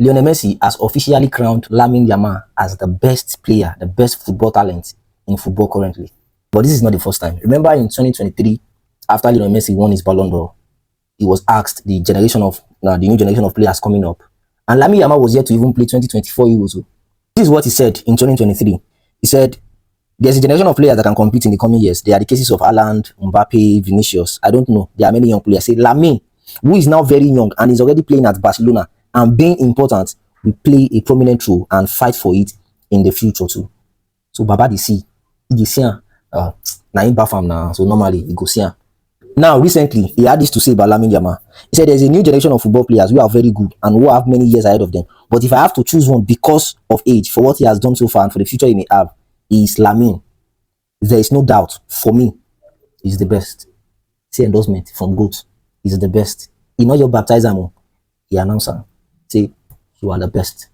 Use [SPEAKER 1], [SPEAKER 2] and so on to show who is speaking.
[SPEAKER 1] Lionel Messi has officially crowned Lamine Yamal as the best player, the best football talent in football currently. But this is not the first time. Remember in 2023, after Lionel Messi won his Ballon d'Or, he was asked the new generation of players coming up. And Lamine Yamal was yet to even play 2024 Euros. This is what he said in 2023. He said, there's a generation of players that can compete in the coming years. There are the cases of Haaland, Mbappe, Vinicius. I don't know. There are many young players. Say Lamine, who is now very young and is already playing at Barcelona and being important, will play a prominent role and fight for it in the future too. So Baba they see, na him baff am now. So normally he go see him. Now recently he had this to say about Lamine Yamal. He said there's a new generation of football players who are very good and who have many years ahead of them. But if I have to choose one because of age, for what he has done so far and for the future he may have, is Lamine. There is no doubt for me, he's the best. Say endorsement from GOAT. He's the best. He not your baptizer, he announcer. Say you are the best.